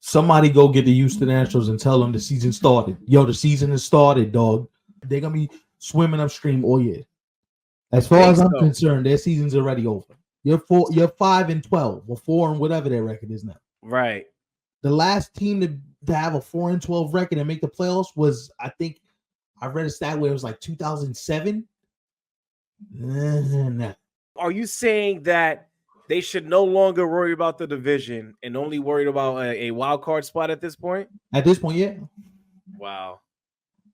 Somebody go get the Houston Astros and tell them the season started. Yo, the season has started, dog. They're gonna be swimming upstream all year. As far as I'm concerned, their season's already over. You're 5-12 or 4 and whatever their record is now. Right. The last team to have a 4-12 record and make the playoffs was, I think, I read a stat where it was like 2007. Nah. Are you saying that they should no longer worry about the division and only worried about a wild card spot at this point? At this point, yeah. Wow.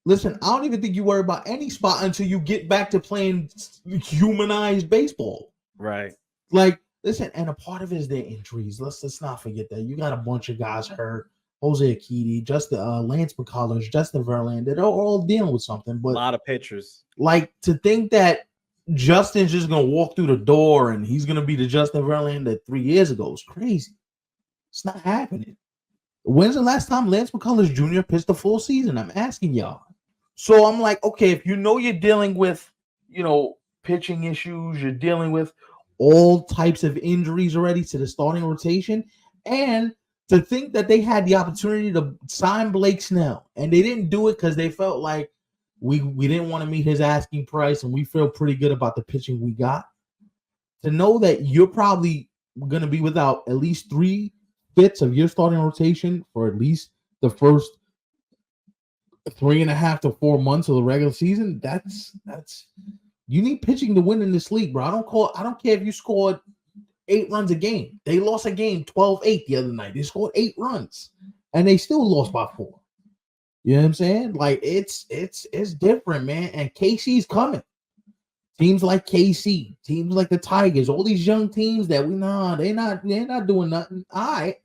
Listen, I don't even think you worry about any spot until you get back to playing humanized baseball. Right. Like, listen, and a part of it is their injuries. Let's not forget that. You got a bunch of guys hurt. Jose Akiti, Lance McCullers, Justin Verlander. They're all dealing with something. But a lot of pitchers. Like, to think that Justin's just going to walk through the door and he's going to be the Justin Verlander 3 years ago is crazy. It's not happening. When's the last time Lance McCullers Jr. pitched a full season? I'm asking y'all. So I'm like, okay, if you know you're dealing with, pitching issues, you're dealing with all types of injuries already to the starting rotation, and to think that they had the opportunity to sign Blake Snell, and they didn't do it because they felt like we didn't want to meet his asking price, and we feel pretty good about the pitching we got. To know that you're probably going to be without at least 3 bits of your starting rotation for at least the first 3.5 to 4 months of the regular season, that's you need pitching to win in this league, bro. I don't care if you scored 8 runs a game. They lost a game 12-8 the other night. They scored 8 runs and they still lost by 4. You know what I'm saying? Like, it's different, man. And KC's coming. Teams like KC, teams like the Tigers, all these young teams that they're not doing nothing. All right.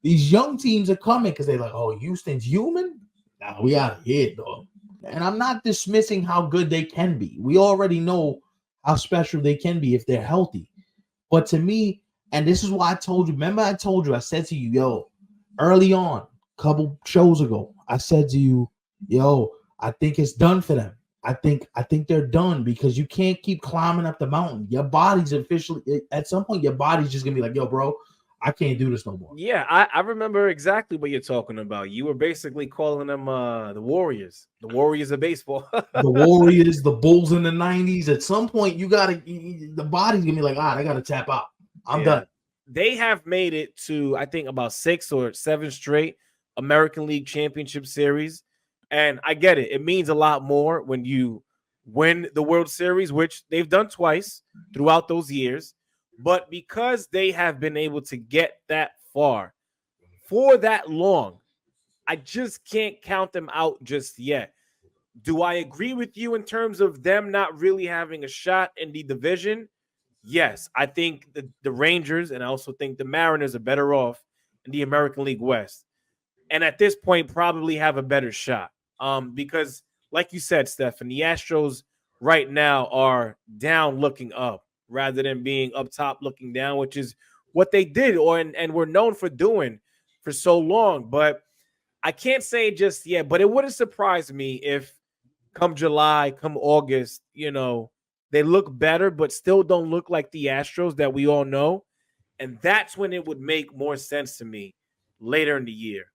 These young teams are coming because they're like, oh, Houston's human? Nah, we out of here, dog. And I'm not dismissing how good they can be. We already know how special they can be if they're healthy. But to me, and this is why I told you, remember I told you, I said to you, yo, early on, a couple shows ago, I said to you, yo, I think it's done for them. I think they're done because you can't keep climbing up the mountain. Your body's officially, at some point, your body's just going to be like, yo, bro, I can't do this no more. Yeah, I remember exactly what you're talking about. You were basically calling them the Warriors of baseball. The Warriors, the Bulls in the 90s. At some point, the body's going to be like, I got to tap out. I'm done. They have made it to, I think, about 6 or 7 straight American League Championship Series. And I get it. It means a lot more when you win the World Series, which they've done twice throughout those years. But because they have been able to get that far for that long, I just can't count them out just yet. Do I agree with you in terms of them not really having a shot in the division? Yes, I think the Rangers and I also think the Mariners are better off in the American League West. And at this point, probably have a better shot. Because like you said, Stefan, the Astros right now are down looking up, rather than being up top looking down, which is what they did and were known for doing for so long. But I can't say just yet, but it wouldn't surprise me if come July, come August, they look better, but still don't look like the Astros that we all know. And that's when it would make more sense to me later in the year.